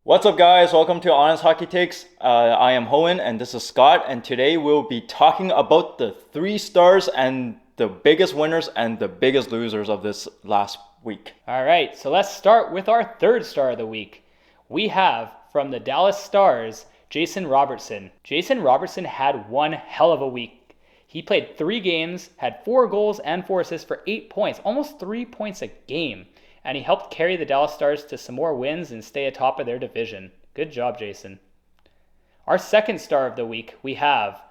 What's up, guys? Welcome to Honest Hockey Takes. I am Howin and this is Scott, and today we'll be talking about the 3 stars and the biggest winners and the biggest losers of this last week. All right, so let's start with our third star of the week. We have from the Dallas Stars, Jason Robertson. Jason Robertson had one hell of a week. He played 3 games, had 4 goals and 4 assists for 8 points, almost 3 points a game. And he helped carry the Dallas Stars to some more wins and stay atop of their division. Good job, Jason. Our second star of the week we have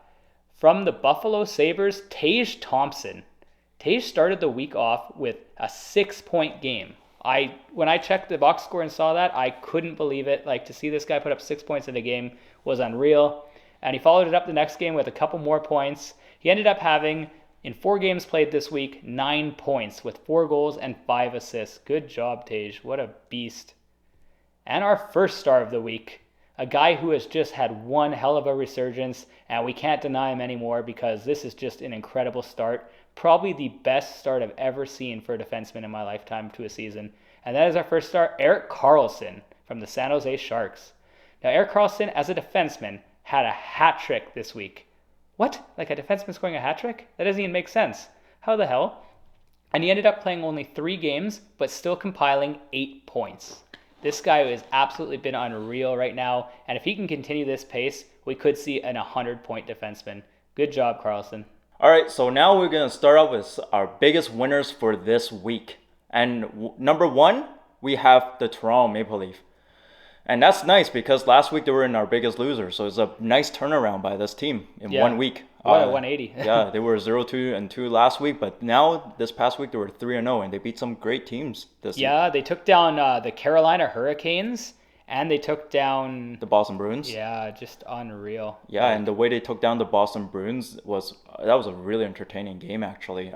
from the Buffalo Sabres, Tage Thompson. Tage started the week off with a 6-point game. When I checked the box score and saw that, I couldn't believe it. Like, to see this guy put up 6 points in a game was unreal. And he followed it up the next game with a couple more points. He ended up having, in 4 games played this week, 9 points with 4 goals and 5 assists. Good job, Tage. What a beast. And our first star of the week, a guy who has just had one hell of a resurgence, and we can't deny him anymore because this is just an incredible start. Probably the best start I've ever seen for a defenseman in my lifetime to a season. And that is our first star, Erik Karlsson from the San Jose Sharks. Now, Erik Karlsson, as a defenseman, had a hat trick this week. What? Like a defenseman scoring a hat trick? That doesn't even make sense. How the hell? And he ended up playing only 3 games, but still compiling 8 points. This guy has absolutely been unreal right now, and if he can continue this pace, we could see an 100-point defenseman. Good job, Karlsson. All right, so now we're going to start out with our biggest winners for this week. And number 1, we have the Toronto Maple Leafs. And that's nice because last week they were in our biggest loser. So it's a nice turnaround by this team in 1 week. What a 180. Yeah, they were 0-2 last week. But now, this past week, they were 3-0. And they beat some great teams this week. Yeah, they took down the Carolina Hurricanes. And they took down the Boston Bruins. Yeah, just unreal. Yeah, and the way they took down the Boston Bruins was a really entertaining game, actually.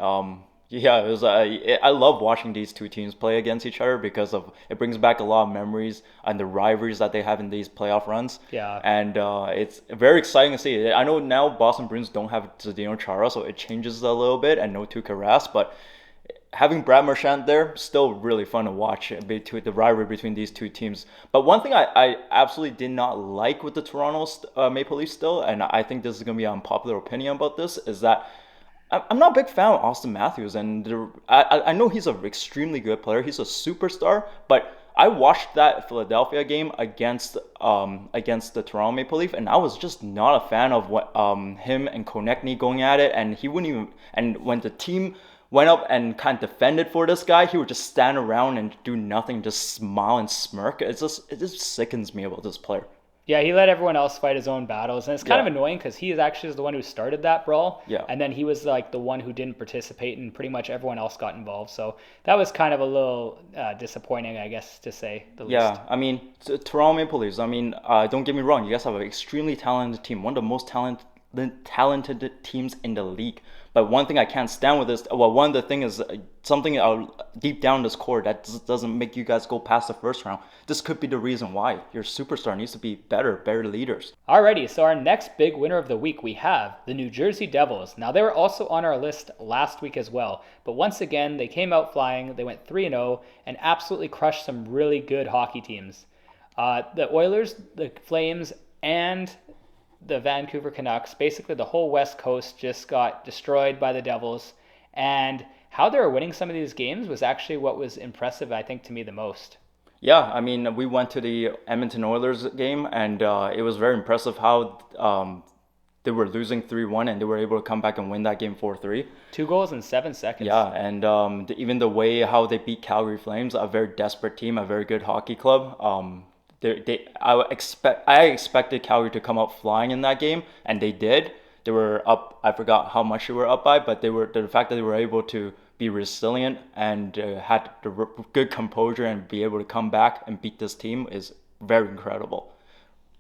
Yeah, it was. I love watching these 2 teams play against each other because it brings back a lot of memories and the rivalries that they have in these playoff runs. Yeah. And it's very exciting to see. I know now Boston Bruins don't have Zdeno Chara, so it changes a little bit, and no Tuukka Rask, but having Brad Marchand there, still really fun to watch between the rivalry between these 2 teams. But one thing I absolutely did not like with the Toronto Maple Leafs still, and I think this is going to be an unpopular opinion about this, is that I'm not a big fan of Austin Matthews, and I know he's an extremely good player. He's a superstar, but I watched that Philadelphia game against the Toronto Maple Leaf, and I was just not a fan of what him and Konechny going at it, and he wouldn't even. And when the team went up and kind of defended for this guy, he would just stand around and do nothing, just smile and smirk. It just sickens me about this player. Yeah, he let everyone else fight his own battles, and it's kind of annoying because he is actually the one who started that brawl. Yeah. And then he was like the one who didn't participate, and pretty much everyone else got involved. So that was kind of a little disappointing, I guess, to say the least. Yeah, I mean, Toronto Maple Leafs. I mean, don't get me wrong. You guys have an extremely talented team, one of the most talented teams in the league. But one thing I can't stand with this, one of the things is something deep down this core that doesn't make you guys go past the first round. This could be the reason why. Your superstar needs to be better leaders. Alrighty, so our next big winner of the week we have the New Jersey Devils. Now, they were also on our list last week as well, but once again, they came out flying. They went 3-0 and absolutely crushed some really good hockey teams. The Oilers, the Flames, and the Vancouver Canucks, basically the whole West Coast just got destroyed by the Devils. And how they were winning some of these games was actually what was impressive, I think, to me the most. Yeah, I mean, we went to the Edmonton Oilers game, and it was very impressive how they were losing 3-1, and they were able to come back and win that game 4-3. 2 goals in 7 seconds. Yeah, and even the way how they beat Calgary Flames, a very desperate team, a very good hockey club. I expected Calgary to come out flying in that game, and they did. They were up. I forgot how much they were up by, but the fact that they were able to be resilient and had the good composure and be able to come back and beat this team is very incredible.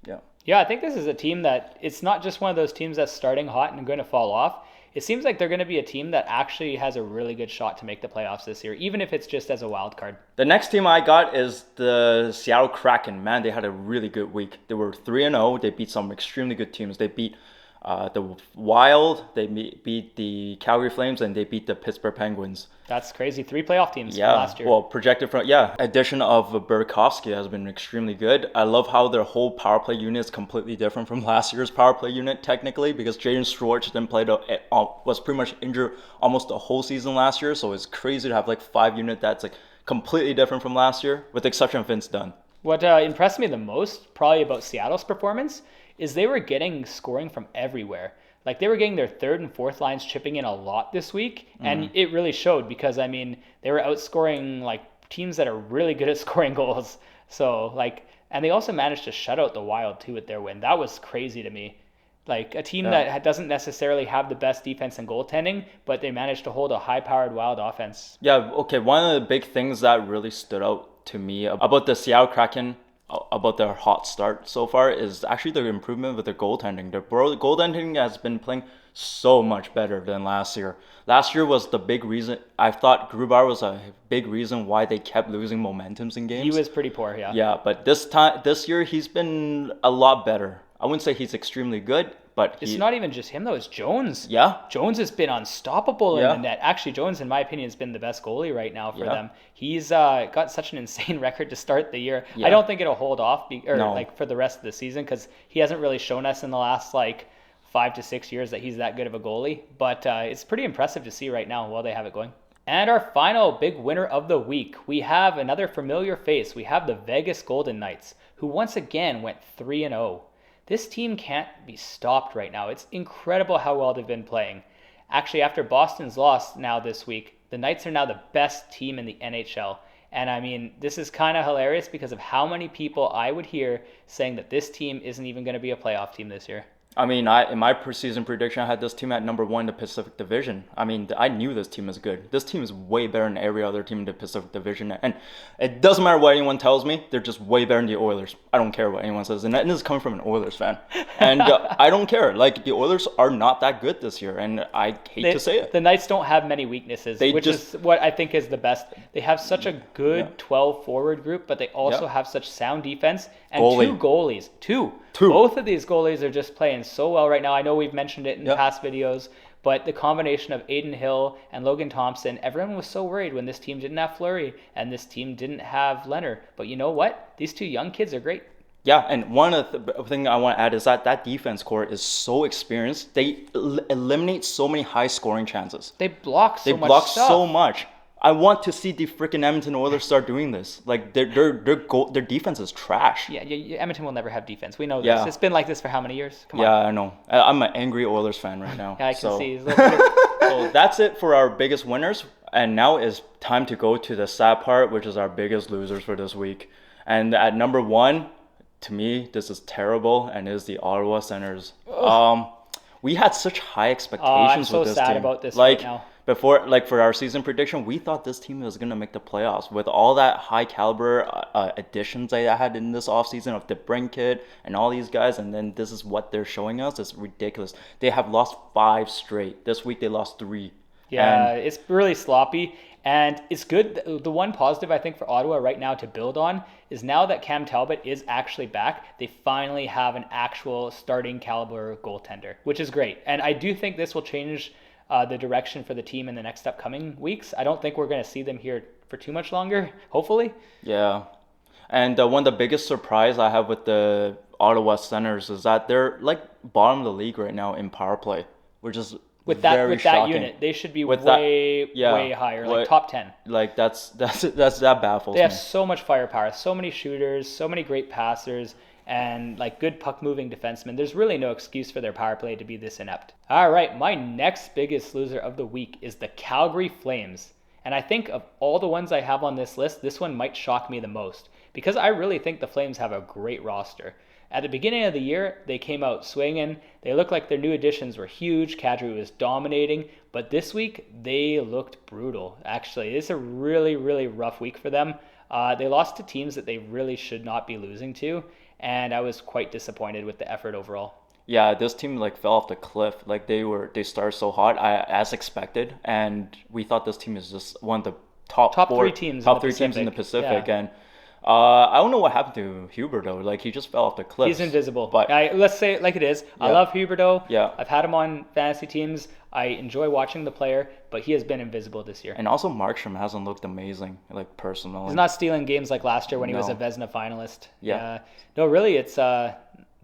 Yeah. Yeah, I think this is a team that it's not just one of those teams that's starting hot and going to fall off. It seems like they're going to be a team that actually has a really good shot to make the playoffs this year, even if it's just as a wild card. The next team I got is the Seattle Kraken. Man, they had a really good week. They were 3-0. They beat some extremely good teams. They beat The Wild, they beat the Calgary Flames, and they beat the Pittsburgh Penguins. That's crazy. 3 playoff teams Yeah, last year. well, projected from, addition of Burakovsky has been extremely good. I love how their whole power play unit is completely different from last year's power play unit, technically, because Jaden Schwartz didn't play, was pretty much injured almost the whole season last year, so it's crazy to have like 5 unit that's like completely different from last year, with the exception of Vince Dunn. What impressed me the most, probably about Seattle's performance, is they were getting scoring from everywhere. Like they were getting their third and fourth lines chipping in a lot this week, and it really showed because I mean they were outscoring like teams that are really good at scoring goals. So like, and they also managed to shut out the Wild too with their win. That was crazy to me. Like a team that doesn't necessarily have the best defense and goaltending, but they managed to hold a high-powered Wild offense. Yeah, okay. One of the big things that really stood out to me about the Seattle Kraken, about their hot start so far, is actually the improvement with their goaltending. Their goaltending has been playing so much better than last year. Last year was the big reason. I thought Grubauer was a big reason why they kept losing momentums in games. He was pretty poor, yeah. Yeah, but this year he's been a lot better. I wouldn't say he's extremely good, but it's not even just him though. It's Jones. Yeah, Jones has been unstoppable in the net. Actually, Jones, in my opinion, has been the best goalie right now for them. He's got such an insane record to start the year. I don't think it'll hold off like for the rest of the season because he hasn't really shown us in the last like 5 to 6 years that he's that good of a goalie. But it's pretty impressive to see right now while they have it going. And our final big winner of the week, we have another familiar face. We have the Vegas Golden Knights, who once again went 3-0. This team can't be stopped right now. It's incredible how well they've been playing. Actually, after Boston's loss now this week, the Knights are now the best team in the NHL. And I mean, this is kind of hilarious because of how many people I would hear saying that this team isn't even going to be a playoff team this year. I mean, in my preseason prediction, I had this team at number 1 in the Pacific Division. I mean, I knew this team is good. This team is way better than every other team in the Pacific Division. And it doesn't matter what anyone tells me, they're just way better than the Oilers. I don't care what anyone says. And this is coming from an Oilers fan. And I don't care. Like, the Oilers are not that good this year. And I hate to say it. The Knights don't have many weaknesses, which is what I think is the best. They have such a good 12 forward group, but they also have such sound defense. And 2 goalies. Two. Both of these goalies are just playing so well right now. I know we've mentioned it in past videos, but the combination of Aiden Hill and Logan Thompson, everyone was so worried when this team didn't have Fleury and this team didn't have Leonard. But you know what? These 2 young kids are great. Yeah, and one of the thing I want to add is that defense core is so experienced. They eliminate so many high scoring chances. They block so much. I want to see the freaking Edmonton Oilers start doing this. Like their defense is trash. Yeah, Edmonton will never have defense. We know this. It's been like this for how many years? Come on. Yeah, I know. I'm an angry Oilers fan right now. Yeah, I can see. So that's it for our biggest winners. And now is time to go to the sad part, which is our biggest losers for this week. And at number 1, to me, this is terrible, and it is the Ottawa Senators. We had such high expectations with this team. I'm so sad about this right now. Before, like for our season prediction, we thought this team was gonna make the playoffs with all that high caliber additions they had in this offseason of the Brinkett and all these guys, and then this is what they're showing us. It's ridiculous. They have lost 5 straight. This week they lost 3. Yeah, it's really sloppy, and it's good. The one positive I think for Ottawa right now to build on is now that Cam Talbot is actually back, they finally have an actual starting caliber goaltender, which is great. And I do think this will change the direction for the team in the next upcoming weeks. I don't think we're going to see them here for too much longer, hopefully. Yeah. And one of the biggest surprise I have with the Ottawa Senators is that they're like bottom of the league right now in power play, which is very shocking. Unit. They should be way higher, like top 10. Like that baffles me. They have so much firepower, so many shooters, so many great passers, and like good puck moving defensemen. There's really no excuse for their power play to be this inept. All right, my next biggest loser of the week is the Calgary Flames. And I think of all the ones I have on this list, this one might shock me the most because I really think the Flames have a great roster. At the beginning of the year, they came out swinging. They looked like their new additions were huge. Kadri was dominating. But this week, they looked brutal. Actually, it's a really, really rough week for them. They lost to teams that they really should not be losing to. And I was quite disappointed with the effort overall. Yeah, this team like fell off the cliff. Like they started so hot, as expected, and we thought this team is just one of the top 3 teams in the Pacific. Yeah. And I don't know what happened to Huber though. Like he just fell off the cliff. He's invisible. But Let's say it like it is. I Yeah. love Huberto. Yeah. I've had him on fantasy teams. I enjoy watching the player, but he has been invisible this year. and also Markstrom hasn't looked amazing, like personally. He's not stealing games like last year when he was a No. Vezina finalist. Yeah. No, really, it's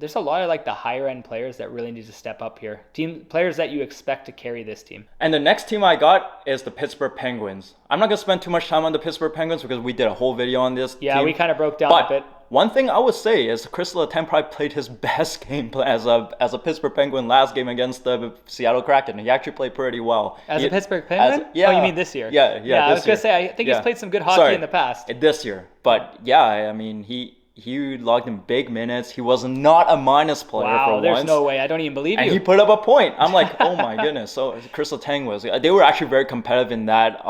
there's a lot of like the higher end players that really need to step up here. Team players that you expect to carry this team. And the next team I got is the Pittsburgh Penguins. I'm not gonna spend too much time on the Pittsburgh Penguins because we did a whole video on this. Yeah, team. we kind of broke down But a bit. one thing I would say is Chris Letang probably played his best game as a Pittsburgh Penguin last game against the Seattle Kraken. He actually played pretty well. As a Pittsburgh Penguin? Yeah. Oh, you mean this year? Yeah. I was this gonna year. say I think he's Yeah. played some good hockey Sorry, in the past. this year, but yeah, I mean he logged in big minutes. He was not a minus player Wow, for there's once. no way. I don't even believe And you. he put up a point. I'm like, oh my goodness. So Chris Letang was. They were actually very competitive in that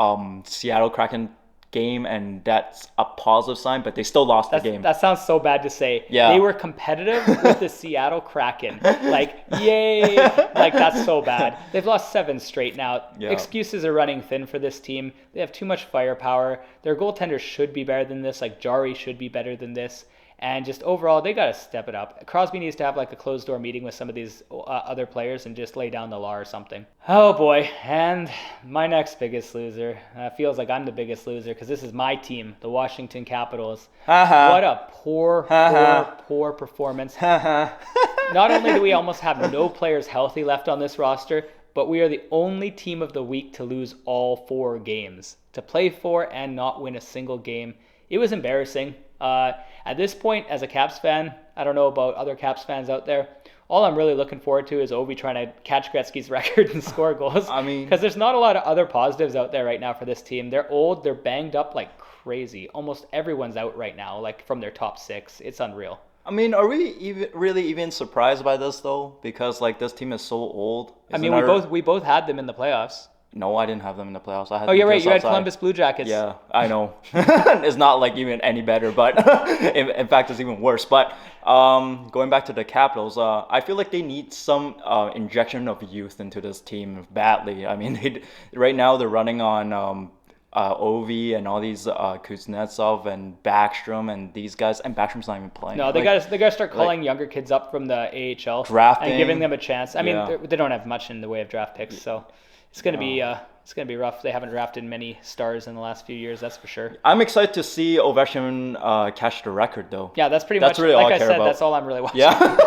Seattle Kraken game, and that's a positive sign. But they still lost the game. That sounds so bad to say. Yeah. They were competitive with the Seattle Kraken. Like, yay! Like, that's so bad. They've lost 7 straight now. Yeah. Excuses are running thin for this team. They have too much firepower. Their goaltenders should be better than this. Like, Jari should be better than this. And just overall, they got to step it up. Crosby needs to have like a closed door meeting with some of these other players and just lay down the law or something. Oh boy. And my next biggest loser. Feels like I'm the biggest loser because this is my team, the Washington Capitals. What a poor performance. Not only do we almost have no players healthy left on this roster, but we are the only team of the week to lose all 4 games. To play 4 and not win a single game. It was embarrassing. At this point, as a Caps fan, I don't know about other Caps fans out there, all I'm really looking forward to is Ovi trying to catch Gretzky's record and score goals. I mean, because there's not a lot of other positives out there right now for this team. They're old, they're banged up like crazy. Almost everyone's out right now, like from their top 6. It's unreal. I mean, are we even surprised by this though? Because like this team is so old. We both had them in the playoffs. No, I didn't have them in the playoffs. I had Oh, you're them right. just You had outside. Columbus Blue Jackets. Yeah, I know. It's not like even any better, but in fact, it's even worse. But going back to the Capitals, I feel like they need some injection of youth into this team badly. I mean, right now they're running on Ovi and all these Kuznetsov and Backstrom and these guys, and Backstrom's not even playing. No, they gotta start calling younger kids up from the AHL drafting, and giving them a chance. I mean, yeah. they don't have much in the way of draft picks, so it's gonna be rough. They haven't drafted many stars in the last few years, that's for sure. I'm excited to see Ovechkin catch the record, though. Yeah, that's pretty much. Really all like I I care said, about. that's all I'm really watching. Yeah.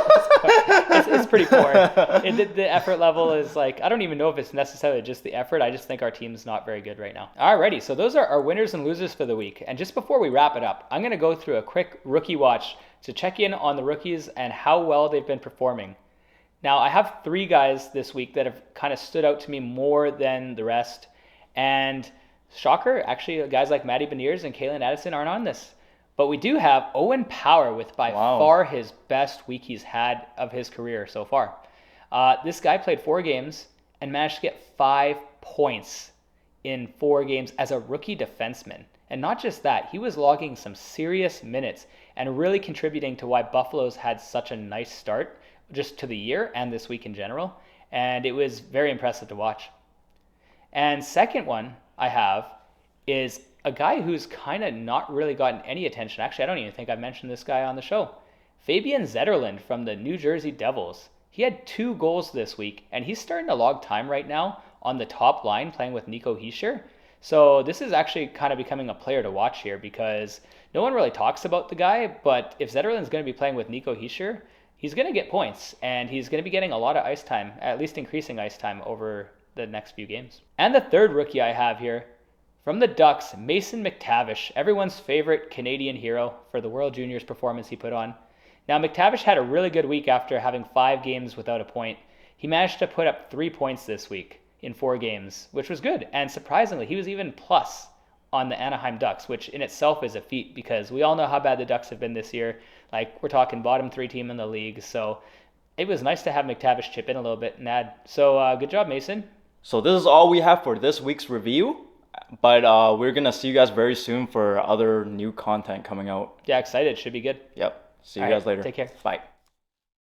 It's pretty poor. The effort level is like, I don't even know if it's necessarily just the effort. I just think our team's not very good right now. Alrighty, so those are our winners and losers for the week. And just before we wrap it up, I'm going to go through a quick rookie watch to check in on the rookies and how well they've been performing. Now, I have 3 guys this week that have kind of stood out to me more than the rest. And shocker, actually, guys like Matty Beniers and Kalen Addison aren't on this. But we do have Owen Power with by far his best week he's had of his career so far. This guy played 4 games and managed to get 5 points in 4 games as a rookie defenseman. And not just that, he was logging some serious minutes and really contributing to why Buffalo's had such a nice start just to the year and this week in general. And it was very impressive to watch. And second one I have is a guy who's kind of not really gotten any attention. Actually, I don't even think I've mentioned this guy on the show. Fabian Zetterlund from the New Jersey Devils. He had 2 goals this week, and he's starting to log time right now on the top line playing with Nico Hischier. So this is actually kind of becoming a player to watch here because no one really talks about the guy, but if Zetterlund's going to be playing with Nico Hischier, he's going to get points, and he's going to be getting a lot of ice time, at least increasing ice time over the next few games. And the third rookie I have here, from the Ducks, Mason McTavish, everyone's favorite Canadian hero for the World Juniors performance he put on. Now, McTavish had a really good week after having 5 games without a point. He managed to put up 3 points this week in 4 games, which was good. And surprisingly, he was even plus on the Anaheim Ducks, which in itself is a feat because we all know how bad the Ducks have been this year. Like, we're talking bottom 3 team in the league. So it was nice to have McTavish chip in a little bit and add. So good job, Mason. So this is all we have for this week's review. But we're going to see you guys very soon for other new content coming out. Yeah, excited. Should be good. Yep. See you All guys right, later. take care. Bye.